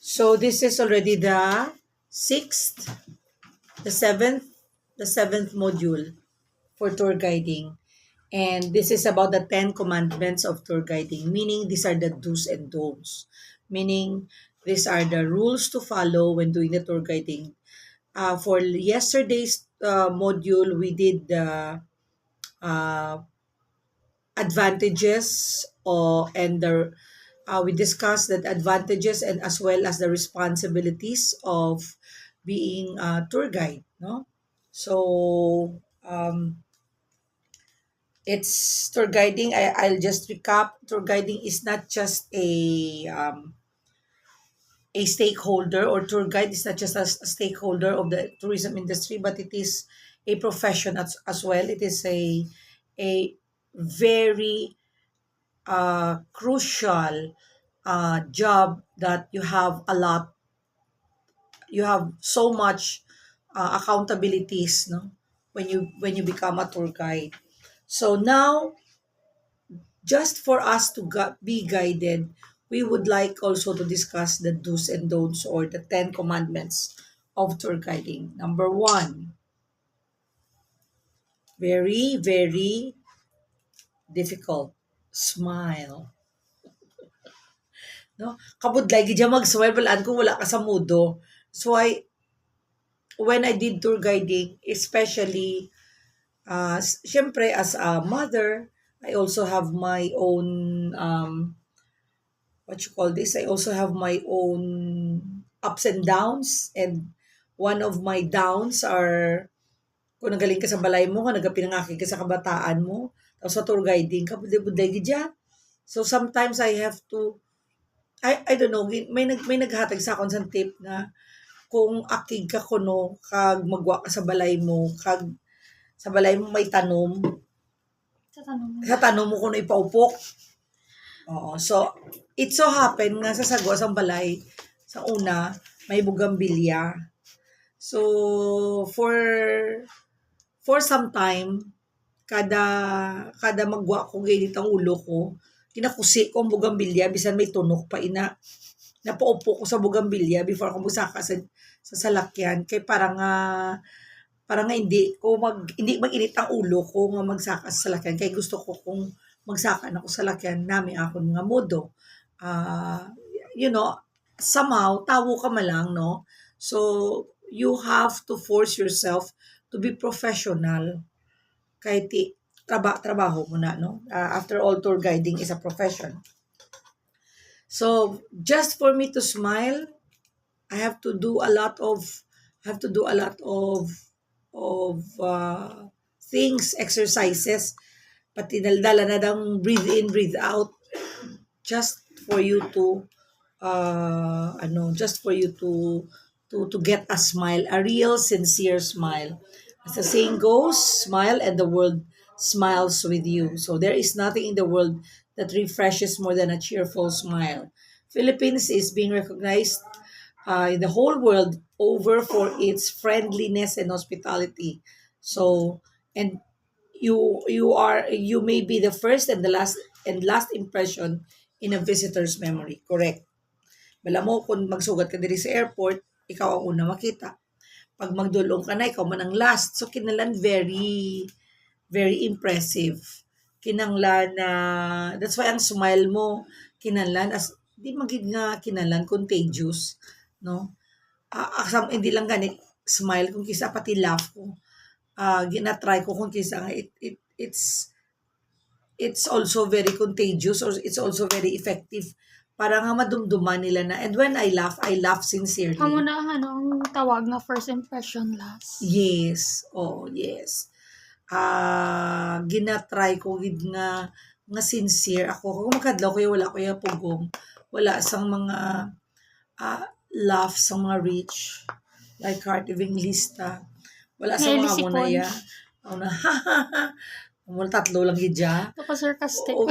So this is already the sixth, the seventh, the seventh module for tour guiding. And this is about the 10 commandments of tour guiding, meaning these are the do's and don'ts, meaning these are the rules to follow when doing the tour guiding. For yesterday's module, we did the uh, advantages and we discussed the advantages and as well as the responsibilities of being a tour guide, no? So it's tour guiding. I'll just recap. Tour guiding is not just a stakeholder, or tour guide is not just a stakeholder of the tourism industry, but it is a profession as well. It is a very crucial job that you have so much accountabilities, no, when you become a tour guide. So now, just for us to be guided, we would like also to discuss the do's and don'ts, or the 10 commandments of tour guiding. Number one, very, very difficult. Smile. No? Kabudlay, gidya mag-smile, balaan kung wala ka sa mudo. So, when I did tour guiding, especially, syempre, as a mother, I also have my own, what you call this, I also have my own ups and downs. And one of my downs are, kung nagaling ka sa balay mo, kung nagapinangaki ka sa kabataan mo, tapos sa tour guiding ka, buday gidya. So, sometimes I have to, I don't know, may naghatag sa akon sa tip na kung akig ka kuno kag magwa ka sa balay mo, kag sa balay mo may tanom, sa tanom mo kuno ipaupok. Oo. So, it so happen nga sa sagwa sa balay, sa una, may bugambilya. So, for some time, kada magwa ko ganit ang ulo ko, kinakusi ko ang bugambilya, bisan may tunok pa ina. Napaupo ko sa bugambilya before ako musaka sa salakyan, kay parang nga hindi mag-init ang ulo ko nga magsaka sa salakyan, kay gusto ko kung magsaka na ko sa salakyan nami akon nga modo. Ah, you know, somehow tawo ka malang, no? So you have to force yourself to be professional, kay trabaho mo na, no? After all, tour guiding is a profession. So just for me to smile, I have to do a lot of things, exercises, pati dala na dang breathe in, breathe out, just for you to just for you to get a smile, a real sincere smile. As the saying goes, smile and the world smiles with you. So there is nothing in the world that refreshes more than a cheerful smile. Philippines is being recognized in the whole world over for its friendliness and hospitality. So, and you may be the first and the last impression in a visitor's memory. Correct. Bala mo, kung magsugat ka diri sa airport, ikaw ang una makita. Pag magdulong ka na, ikaw man ang last. So, kinahanglan very, very impressive. Kinahanglan na, that's why ang smile mo, kinahanglan, as, di magig nga kinahanglan, contagious. No? Hindi lang gani, smile, kung kisa pati laugh ko. Ginatry ko kung kisa nga, it's also very contagious, or it's also very effective para nga madumduman nila na. And when I laugh sincerely. Amo na ang tawag na first impression last. Yes. Oh, yes. Ginatry ko gid nga sincere ako. Kung makadlaw ko wala ko yung pugong. Wala sang mga laugh sa mga rich, like Heart Evangelista. Wala sa Nelly mga Sipon. munaya. Na Mula tatlo lang gidya. Ito ka sarcastic. Oo.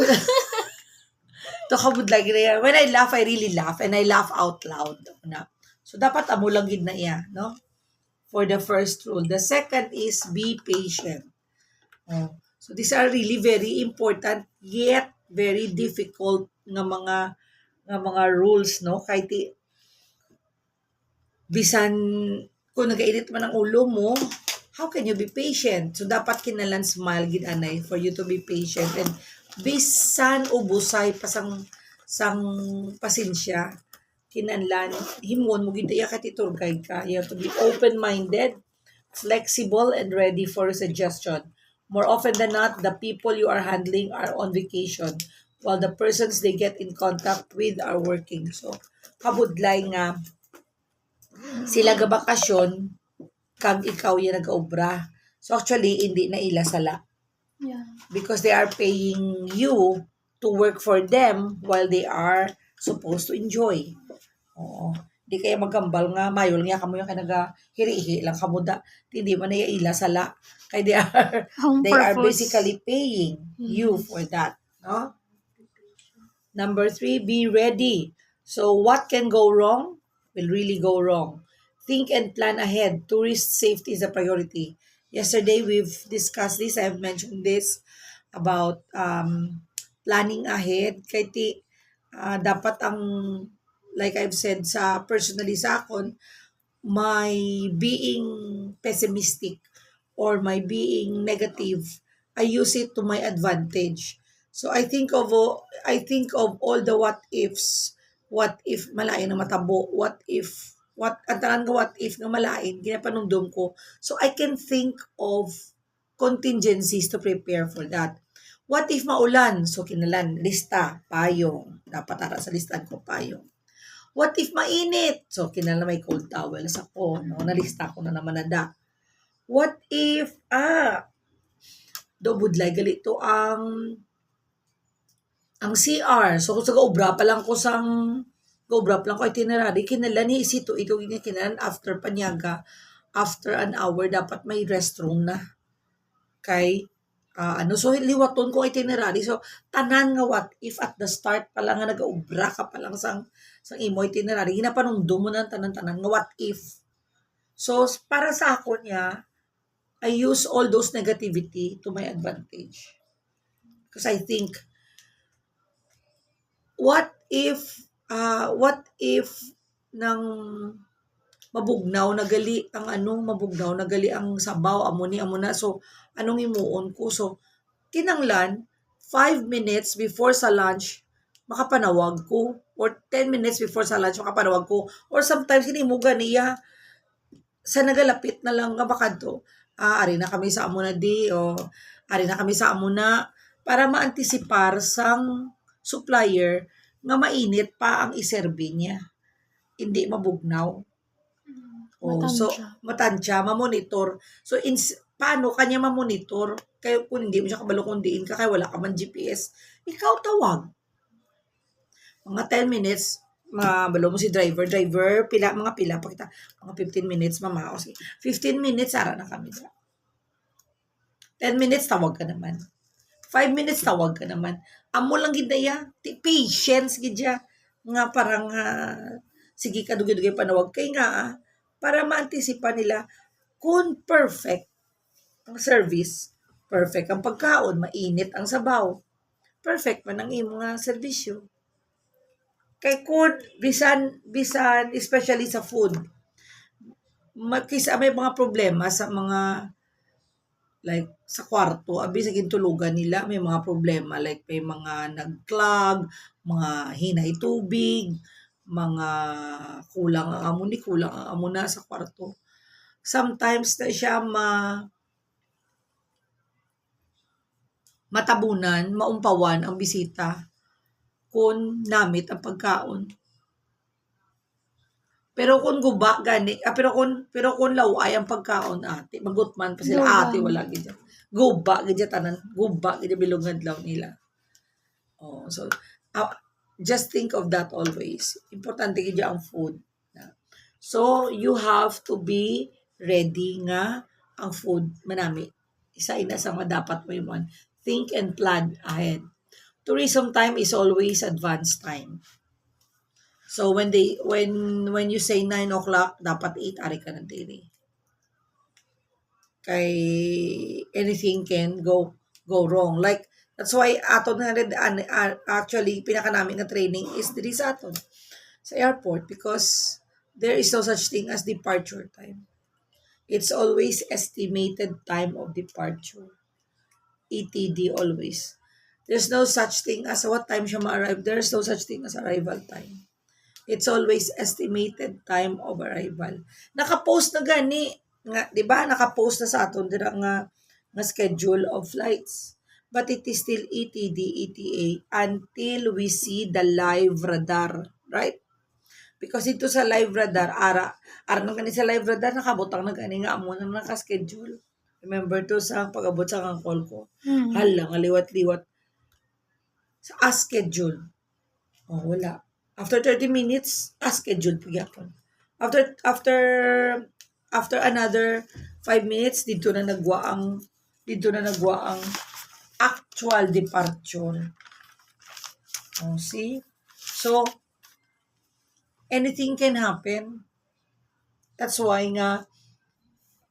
To kabudlay gid. When I laugh, I really laugh, and I laugh out loud. Na. So dapat amo lang gid na iya, no? For the first rule. The second is be patient. Oh. So these are really very important yet very difficult nga mga rules, no? bisan kung nagainit man ang ulo mo, how can you be patient? So dapat kinalan smile gid anay for you to be patient, and bisan ubusay sang pasensya, kinahanglan himon mo gid iya ka tour guide ka. You have to be open-minded, flexible, and ready for suggestion. More often than not, the people you are handling are on vacation while the persons they get in contact with are working. So, kabudlay nga sila gabakasyon kag ikaw yung nag-obra. So actually, hindi na ila sala Yeah. because they are paying you to work for them while they are supposed to enjoy. Oo. Di kaya magkambal nga, mayol nga kamo yung kanaga hiri-hi lang kamo da. Hindi man na ila sala. Kaya Home they are purpose. basically paying you for that. No? Number 3, be ready. So what can go wrong will really go wrong. Think and plan ahead. Tourist safety is a priority. Yesterday, we've discussed this. I've mentioned this about planning ahead. Kaya dapat ang, like I've said sa personally sa akon, my being pessimistic or my being negative, I use it to my advantage. So I think of all the what ifs. What if malain na matabo? What if ang tanan nga what if nga malain ginapanumdum ko. So I can think of contingencies to prepare for that. What if maulan? So kinalan lista payong. Dapat ara sa listan ko payong. What if mainit? So, kinala may cold towels ako. No? Nalista ko na naman na da. What if, do budlay galito ang CR. So, kung sa gaubra pa lang ko itinerary, kinala ni isito, ito niya kinalan after panyaga, after an hour, dapat may restroom na. Kay, so liwaton ko itinerary. So, tanan nga what if at the start pa lang nga nagaubra ka pa lang sang imo itinerary, ginapanungdo mo ng tanan-tanan nga what if. So, para sa ako niya, I use all those negativity to my advantage. Because I think, what if nang mabugnaw na gali ang sabaw, amo na. So, anong imuon ko? So, kinanglan, 5 minutes before sa lunch, makapanawag ko. Or 10 minutes before sa lunch, makapanawag ko. Or sometimes, hindi mo ganiya, sa nagalapit na lang nga bakadto, ari na kami sa amuna di, o ari na kami sa amuna, para maantisipar sang supplier nga mainit pa ang iserbi niya. Hindi mabugnaw. So, matansya, mamonitor. So, paano kanya mamonitor? Kaya kung hindi mo siya kabalo kung diin ka, kaya wala ka man GPS, ikaw tawag. Mga 10 minutes, balo mo si driver, mga pila, pakita, mga 15 minutes, mamao. 15 minutes, ara na kami. 10 minutes, tawag ka naman. 5 minutes, tawag ka naman. Amo lang gidaya, patience gidya. Nga parang, sige ka, dugay-dugay panawag. Kaya nga, para maantisipa nila kung perfect ang service, perfect ang pagkaon, mainit ang sabaw, perfect man ang imong serbisyo. Kay kung bisan especially sa food, may mga problema sa mga like sa kwarto, abi sa gintulugan nila may mga problema like may mga nagclog, mga hinay tubig, mga kulang ang amuna sa kwarto. Sometimes na siya matabunan, maumpawan ang bisita kung namit ang pagkaon. Pero kung guba gani, pero kung laway ang pagkaon ate, magutman pa sila ate wala gid. Guba gid tanan, guba gid bilong adlaw nila. Oh, so just think of that always. Importante gid ang food. So you have to be ready nga ang food manami. Isa ina sa mga dapat mo yun. Think and plan ahead. Tourism time is always advance time. So when you say 9 o'clock, dapat 8 ari ka ng diri. Kay anything can go wrong. Like that's why aton nga actually pinaka namin na training is diri sa aton sa airport because There is no such thing as departure time. It's always estimated time of departure. ETD always. There's no such thing as what time siya ma-arrive. There's no such thing as arrival time. It's always estimated time of arrival. Naka-post na gani nga, 'di ba? Naka-post na sa aton dira nga schedule of flights. But it is still ETD, ETA until we see the live radar, right? Because ito sa live radar, ara nang kani sa live radar nakabutang na gani nga amo nang naka-schedule. Remember to sa pag-abot sa kang call ko. Hala, nga liwat-liwat sa schedule. Oh, wala. After 30 minutes, schedule po yapon. After another 5 minutes, dito na nagwa ang actual departure. Oh, see? So, anything can happen. That's why nga,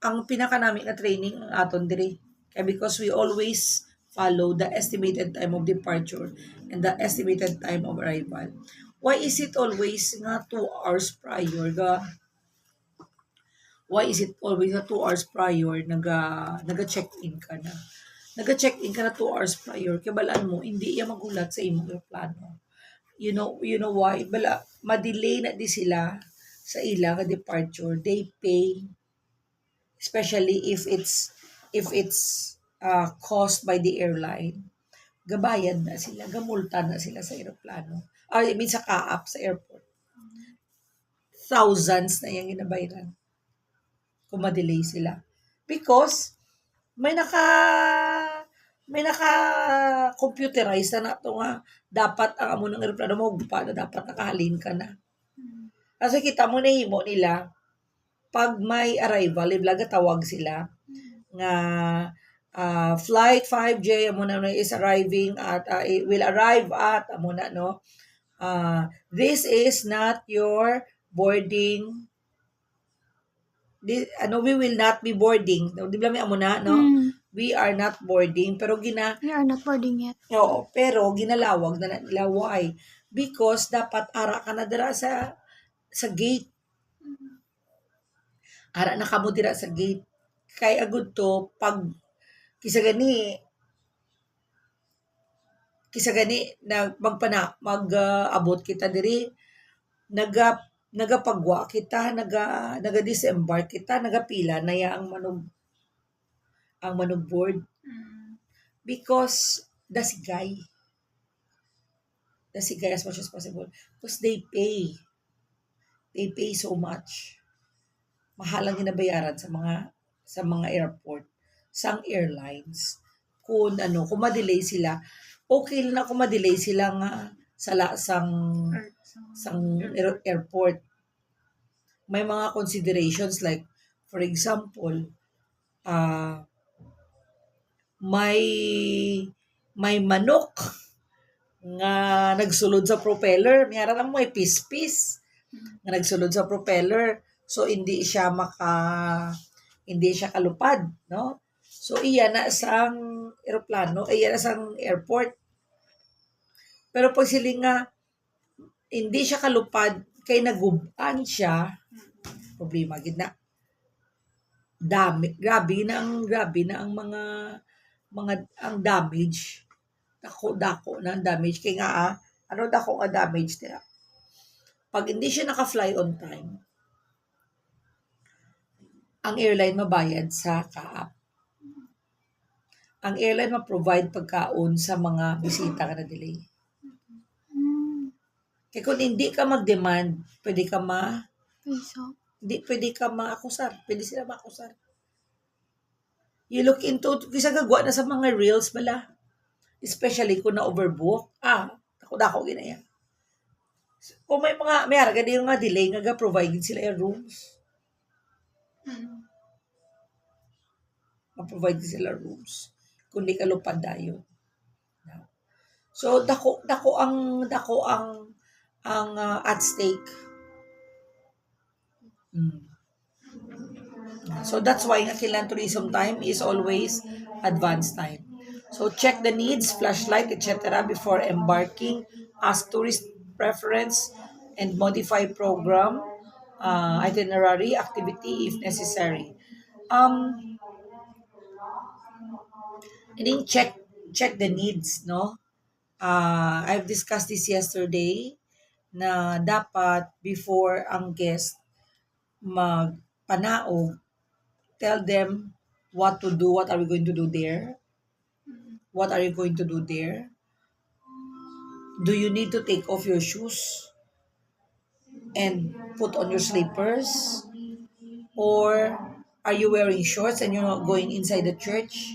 ang pinaka namin na training ang aton diri. Kaya because we always follow the estimated time of departure and the estimated time of arrival. Why is it always nga 2 hours prior why is it always nga 2 hours prior naga-check-in ka na? Naga-check-in ka na 2 hours prior kaya balaan mo hindi iya magulat sa imong plano. You know why? Bala ma-delay na di sila sa ila nga departure. They pay, especially if it's caused by the airline. Gabayad na sila, gamulta na sila sa eroplano. I mean sa kaap sa airport. Thousands na yung ginabayaran kung ma-delay sila. Because may naka computerize na to nga dapat ang amo ng eroplano mo na dapat nakahalin ka na. Kasi kita mo na himo nila pag may arrival, iblaga tawag sila nga flight 5J amo na is arriving at it will arrive at amo na no. This is not your boarding. We will not be boarding. Di ba may amo na no? We are not boarding pero We are not boarding yet. Oo, pero ginalawag na nila why? Because dapat ara ka na dira sa gate. Ara na kamo dira sa gate. Kay agud to pag kisa gani na mag-abot kita diri nagapagwa kita naga-disembark kita nagapila na ya ang manugboard because dasigay as much as possible because they pay so much. Mahal ang ginabayaran sa mga airport, sang airlines. Kung ma-delay sila, okay lang na kung ma-delay sila nga sang airport. May mga considerations like, for example, may manok nga nagsulod sa propeller. Mayroon lang may pispis nga nagsulod sa propeller. So, hindi siya kalupad, no? So, iya na sang eroplano, iya na sang airport. Pero pag sila nga, hindi siya kalupad, kay naguban siya, problema, gid na. Grabe na ang ang damage. Dako na ang damage. Kaya nga, dako nga damage nila. Pag hindi siya naka-fly on time, ang airline mabayad sa kaap. Ang airline ma-provide pagkaon sa mga bisita nga na-delay. Kaya kung hindi ka mag-demand, pwede ka ma-akusar. Pwede sila ma-akusar. You look into, kisa gagawa na sa mga reels bala. Especially kung na-overbook. Dako ginaya. Kung may harga din yung nga delay, nga provide sila yung rooms. Ma-provide sila rooms. Kung di ka lupad dayo. So, dako ang at stake. So, that's why nga kailangan tourism time is always advance time. So, check the needs, flashlight, etc. before embarking. Ask tourist preference and modify program. itinerary, activity if necessary. Um, and then check the needs, no? I've discussed this yesterday na dapat before ang guest magpanaog, tell them what to do, what are we going to do there, what are you going to do there, do you need to take off your shoes and put on your slippers, or are you wearing shorts and you're not going inside the church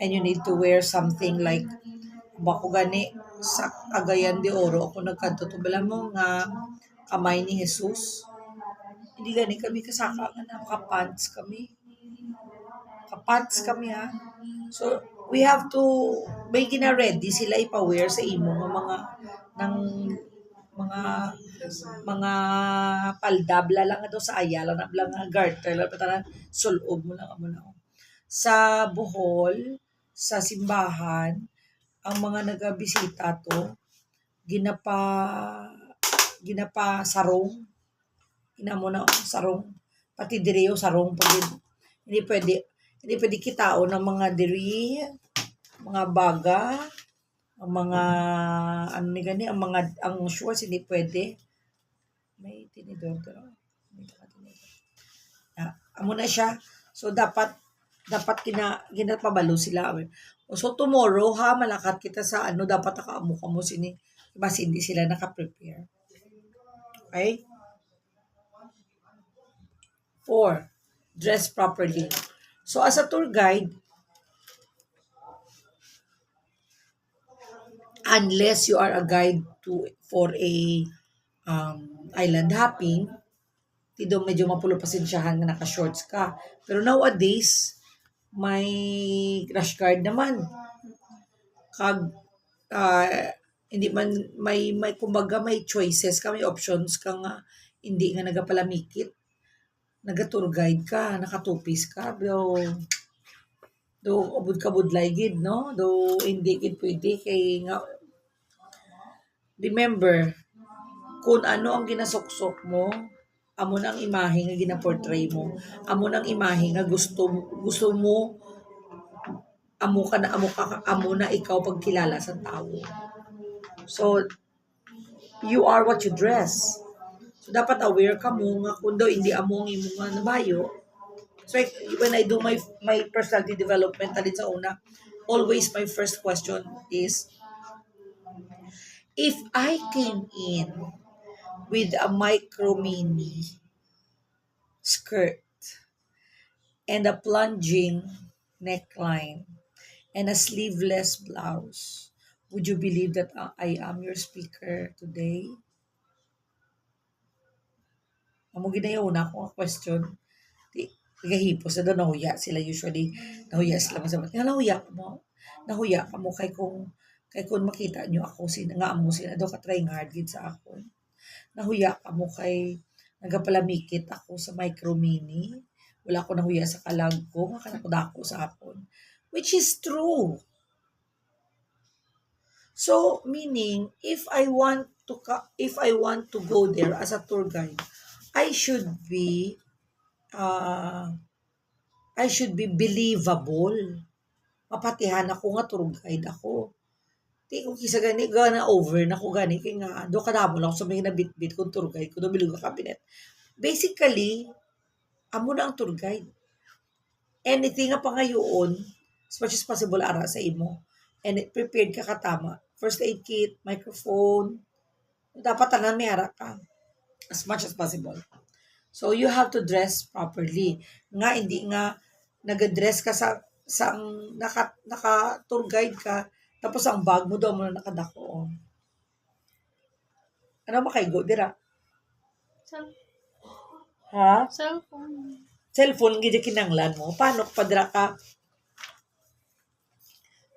and you need to wear something like bako gani sa Cagayan de Oro ako nagkanto to bala mo nga kamay ni Jesus. Hindi gani kami kasaka nga nakapants kami. Kapants kami ha. So, we have to, may gina-ready sila ipa-wear sa imo nga mga, ng mga, mga paldabla lang daw sa ayala na lang nga garter lang patanan sulob mo lang amo na. Sa Bohol, sa simbahan, ang mga nagabisita to, ginapa, ginapa sarong, inamo na sarong, pati diriyo sarong pag hindi pwede, hindi pwede kitao ng mga diri, mga baga, ang mga, ano ni gani, ang mga, ang shorts, hindi pwede. May tinidor to, no? May nakatinidor. Amo na siya. So, dapat ginapabalo sila. So, tomorrow, ha, malakat kita sa ano, dapat nakaamo ka mo sini. Mas hindi sila nakaprepare. Okay? 4. Dress properly. So, as a tour guide, unless you are a guide for a island hopping, tido medyo mapulo pasensyahan nga naka-shorts ka. Pero nowadays, may crash guard naman. Kag, hindi man, may kumbaga may choices ka, may options ka nga, hindi nga nagapalamikit. Naga-tour guide ka, nakatupis ka, do ubod ka budlay gid, no? Do hindi gid pwede kay nga remember kung ano ang ginasuksok mo, amo na ang imahe nga gina-portray mo. Amo na ang imahe nga gusto mo amo na ikaw pagkilala sa tao. So you are what you dress. So dapat aware ka mo nga kung daw hindi amo ang imo nga nabayo. So when I do my personality development talin sa una, always my first question is, if I came in with a micro mini skirt and a plunging neckline and a sleeveless blouse, would you believe that I am your speaker today? Amo ginayaw na ako nga question. Gahipos na daw nahuya sila usually. Nahuya sila masabat. Nga nahuya mo. Nahuya ka mo kay kung makita nyo ako nga amo sila daw ka-trying hard gid sa akon. Nahuya ka mo kay nagapalamikit ako sa micro mini. Wala ko nahuya sa kalag ko nga kanakudako sa akon. Which is true. So meaning if I want to go there as a tour guide, I should be believable. Mapatihan ako nga tour guide ako. Di ko kisa gani gana over na ko gani kay nga do kadamo lang sa may nabitbit kung tour guide ko do bilog ka kabinet. Basically, amo na ang tour guide. Anything nga pangayoon, as much as possible ara sa imo. And prepared ka katama. First aid kit, microphone, dapat tanan may ara ka. As much as possible. So you have to dress properly. Nga hindi nga nag-dress ka sa naka tour guide ka tapos ang bag mo daw mo na nakadako. Ano makaigo dira? Ha? Cellphone. Cellphone gid kinanglan mo. Paano padra ka?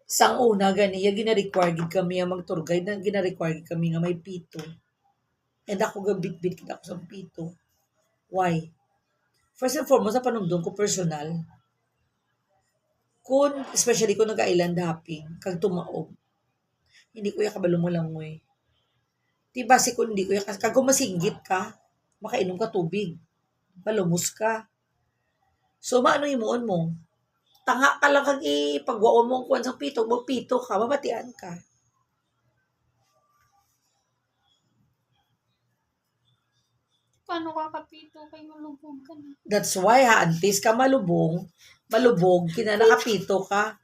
Sang una gani gina-require gid kami ang mag-tour guide na gina-require gid kami nga may pito. And ako gabit-bit kita ako sa pito. Why? First and foremost, sa panumdum ko personal, especially kung nag-island hopping, kag tumaob, hindi ko kabalo mo lang mo eh. Diba si kung hindi ko kag kung masinggit ka, makainom ka tubig, malumos ka. So, maano imuon mo? Tanga ka lang kag ipagwaon mo ang kuwan sa pito, magpito ka, mabatian ka. Paano kakapito kay malubog ka na? That's why, antes ka malubog, kina nakapito ka.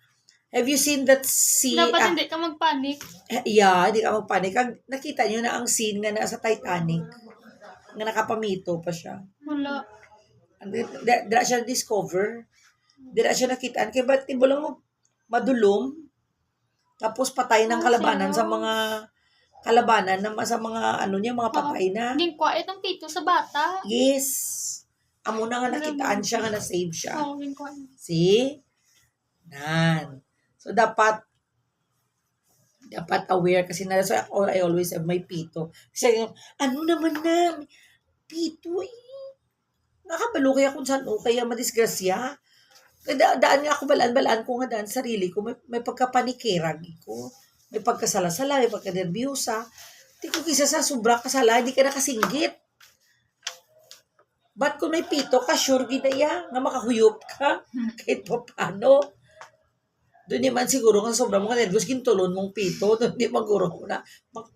Have you seen that scene? Dapat hindi ka magpanik. Yeah, hindi ka magpanik. Nakita nyo na ang scene nga na sa Titanic. Nga nakapamito pa siya. Wala. Dira siya discover. Dira siya nakitaan. Kaya ba't tibo lang mo madulom? Tapos patay ng kalabanan sa mga sa mga ano niya, mga patay na. Hindi quiet ang pito sa bata. Yes. Amo na nga nakitaan siya nga na-save siya. Oo, hindi quiet. See? Nan. So, dapat aware kasi na so I always have my pito. Kasi ano naman na, pito nakabalo kaya kung saan kaya madisgrasya. Daan nga ako balaan ko nga daan sarili ko. May pagkapanikirag ko. May pagkasala-sala, may pagkanerbiyosa. Di ko kisa sa sobra kasala, hindi ka nakasinggit. Ba't kung may pito ka, sure ginaya, nga makahuyop ka, kahit pa paano. Doon naman siguro nga sobra mo ka nervous, gintulon mong pito, doon di maguro mo na.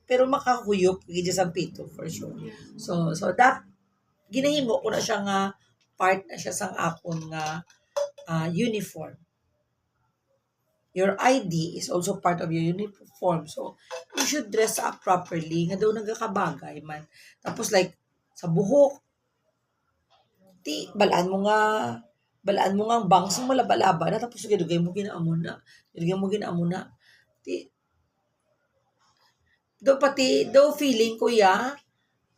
Pero makahuyop, gidya sa pito, for sure. So that, ginahimo ko na siya nga, part na siya sang akon nga uniform. Your ID is also part of your uniform. So, you should dress up properly. Nga daw nagkakabagay man. Tapos like, sa buhok, balaan mo nga ang bangs mo malaba-laba na. Tapos gidugay mo ginaamo na. Do feeling ko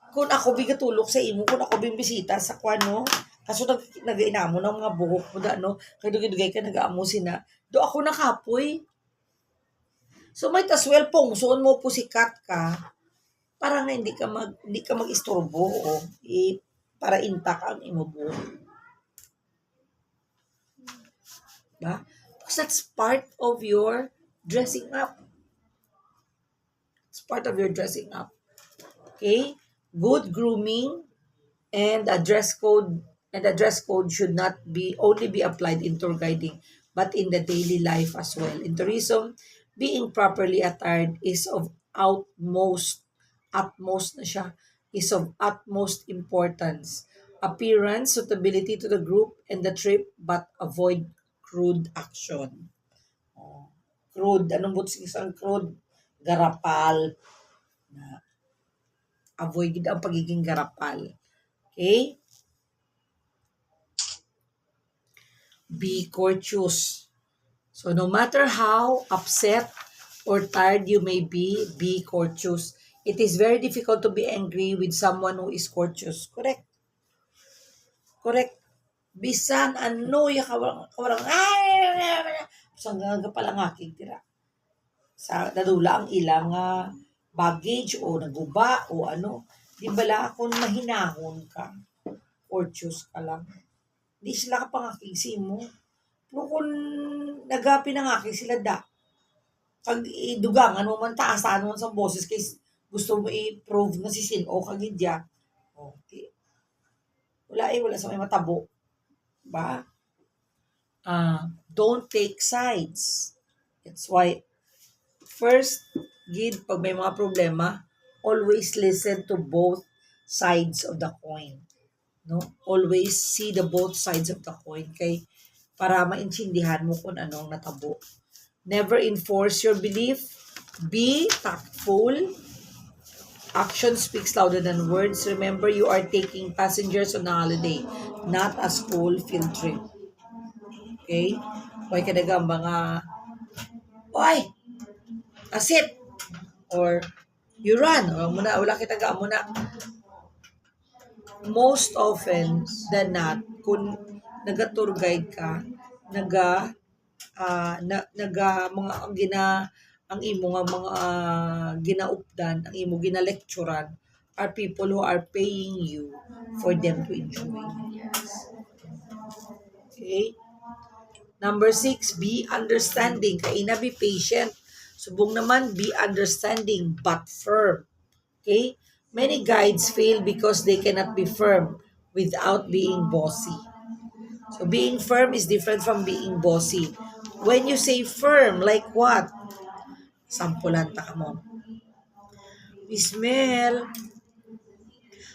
kung ako bigatulok sa imo, kung ako bimbisita sa kwano, kaso nag-inamo ng mga buhok mo kaya dugay ka nag-aamo sina. Do ako nakapoy. So might as well pongsoon mo pusikat ka para nga hindi ka mag-istorbo para intact ang imo buhok. Ba? Because that's part of your dressing up. It's part of your dressing up. Okay? Good grooming and a dress code should not only be applied in tour guiding but in the daily life as well. In tourism, being properly attired is of utmost importance. Appearance, suitability to the group and the trip, but avoid crude action. Crude, anong butis isang crude? Garapal. Avoid ang pagiging garapal. Okay? Be courteous. So no matter how upset or tired you may be courteous. It is very difficult to be angry with someone who is courteous. Correct? Bisan ano kawarang sangga pala nga tira. Sa dadula ang ilang baggage o naguba o ano. Di bala kung mahinahon ka, courteous ka lang. Di sila kapangakig mo. Pero kung nagapi na nga sila kag idugangan mo man taasan mo sa boses kay gusto mo i-prove na si Sino kagidya. Okay. Wala sa may matabo. Ba? Don't take sides. That's why first, pag may mga problema, always listen to both sides of the coin. No? Always see the both sides of the coin para maintindihan mo kung anong natabo. Never enforce your belief. Be tactful. Action speaks louder than words. Remember, you are taking passengers on a holiday, not a school field trip. Okay? Huwag ka nagang mga, oy, asit, or you run, o wala kita ga muna. Most often than not, kung naga-tour guide ka, ang imo nga mga ginaupdan, ang imo ginalecturan are people who are paying you for them to enjoy. Okay? Number 6, be understanding. Kaina, be patient. Subong naman, be understanding but firm. Okay? Many guides fail because they cannot be firm without being bossy. So being firm is different from being bossy. When you say firm, like what? Sampulan ta ka mo. Miss Mel,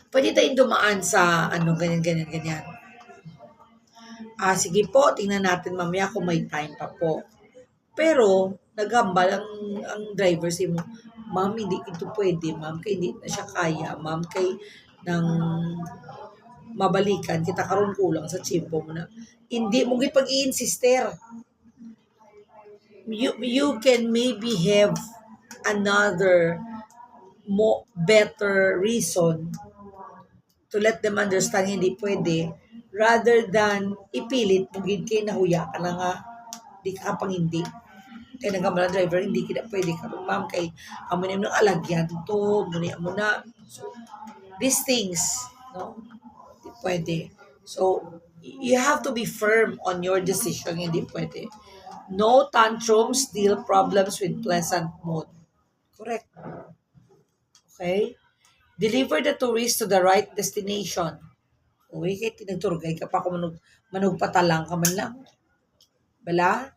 pwede tayong dumaan sa ano, ganyan, ganyan, ganyan. Sige po, tingnan natin mamaya kung may time pa po. Pero, nagambal ang driver si mo, ma'am, hindi ito pwede, ma'am, kay hindi na siya kaya, ma'am, kay nang mabalikan, kita karon kulang sa chimpo mo na. Hindi mo gid pag-i-insister. You can maybe have another better reason to let them understand hindi pwede rather than ipilit mo gid kay nahuya ka na nga di ka pang hindi kay nagkamala driver hindi kita pwede ka ma'am kay amo na yung alagyan to muna so these things no hindi pwede so you have to be firm on your decision hindi pwede no tantrums deal problems with pleasant mood correct okay. Deliver the tourist to the right destination. Uy, kaya tinagturgay ka pa kung manugpatalang ka man lang. Bala?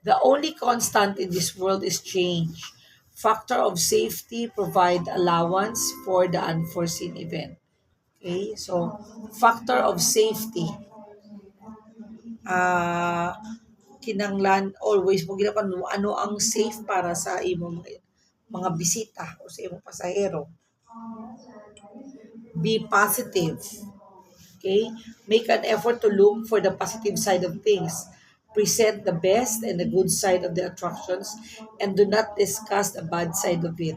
The only constant in this world is change. Factor of safety provide allowance for the unforeseen event. Okay? So, factor of safety. Kinanglan always mo ginapan ano ang safe para sa imong mga bisita o sa imong pasahero. Be positive. Okay? Make an effort to look for the positive side of things. Present the best and the good side of the attractions and do not discuss the bad side of it.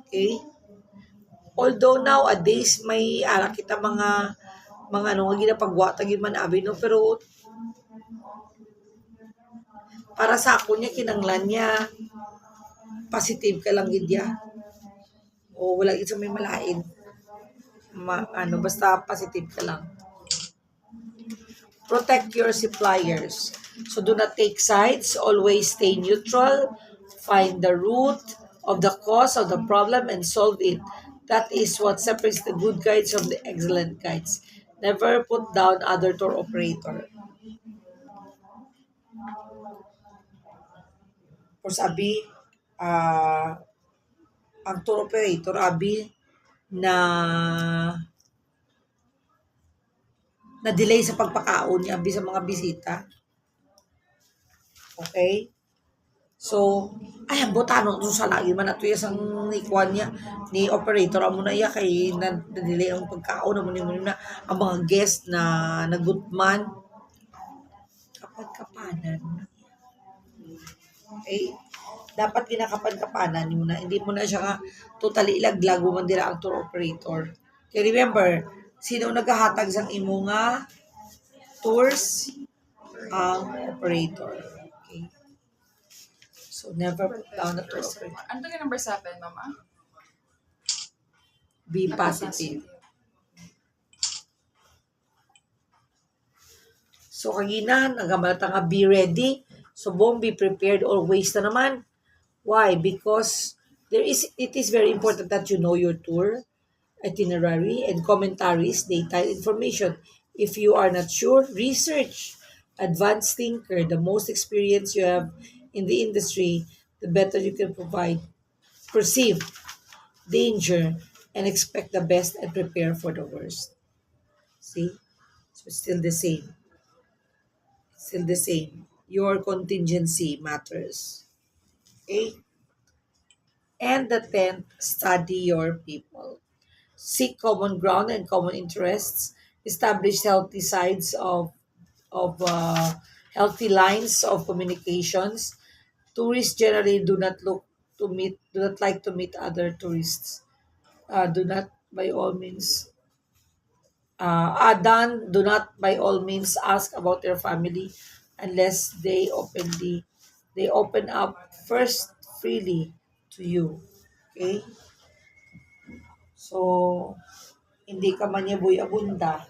Okay? Although nowadays may ara kita mga ano nga ginapagwata gid man abi no pero para sa ako niya kinanglan niya positive ka lang gid ya. O wala gid sa may malain. Basta positive ka lang. Protect your suppliers. So do not take sides, always stay neutral, find the root of the cause of the problem and solve it. That is what separates the good guides from the excellent guides. Never put down other tour operator. Or sabi, ang tour operator, abi, na na-delay sa pagpakaon niya sa mga bisita. Okay? So, ay, ang botano so sa lagi man ato ang ikuan niya ni operator amo na iya kay na-delay ang pagkaon amo ni na ang mga guest na nagutman kapad-kapanan. Okay? Dapat ginakapad-kapanan mo na hindi mo na siya nga totally ilaglag mo man dira ang tour operator. Kaya remember, sino naghahatag sang imo nga tours? Ang operator. Okay? So, never put down the tour operator. Ano to number 7, mama? Be positive. So, kagina, nagamalata nga be ready. So, be prepared always na naman. Why? Because it is very important that you know your tour, itinerary, and commentaries, data information. If you are not sure, research. Advanced thinker, the most experience you have in the industry, the better you can perceive danger, and expect the best and prepare for the worst. See? So it's still the same. Still the same. Your contingency matters. Okay? And the 10th, study your people. Seek common ground and common interests. Establish healthy sides of healthy lines of communications. Tourists generally do not like to meet other tourists. Do not by all means do not by all means ask about their family unless they open up first freely to you. Okay? So, hindi ka man niya boy abunda.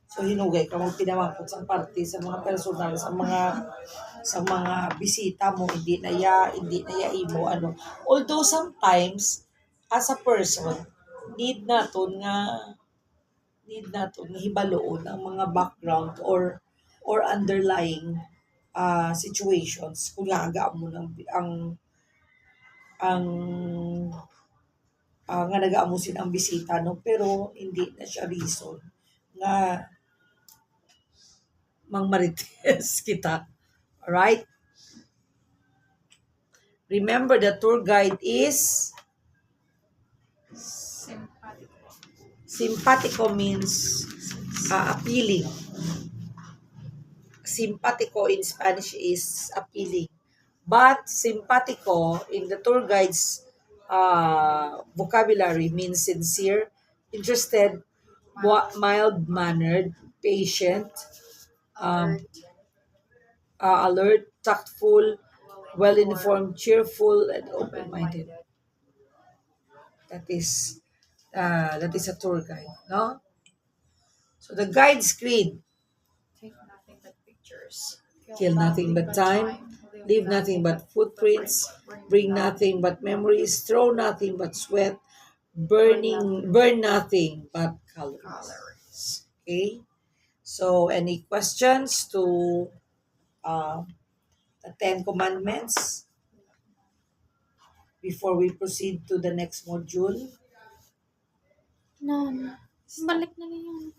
So, hinugay ka mong pinamangkot sa parte sa mga personal, sa mga bisita mo, hindi na ya imo, ano. Although sometimes, as a person, need naton nga hibaloon ang mga background or underlying situations kung aga mo ng ang nga nag-aamusin ang bisita, no? Pero hindi na siya reason nga mangmarites kita. Alright? Remember, the tour guide is simpatico means appealing. Simpatico in Spanish is appealing. But simpatico in the tour guide's vocabulary means sincere, interested, mild-mannered, patient, um, alert, tactful, well-informed, cheerful, and open-minded. That is a tour guide, no? So the guide's creed: Take nothing but pictures. kill nothing but time, leave nothing but footprints, bring nothing but memories, throw nothing but sweat, burn nothing but calories. Okay? So, any questions to uh, the Ten Commandments before we proceed to the next module? Nan. Balik na lang yung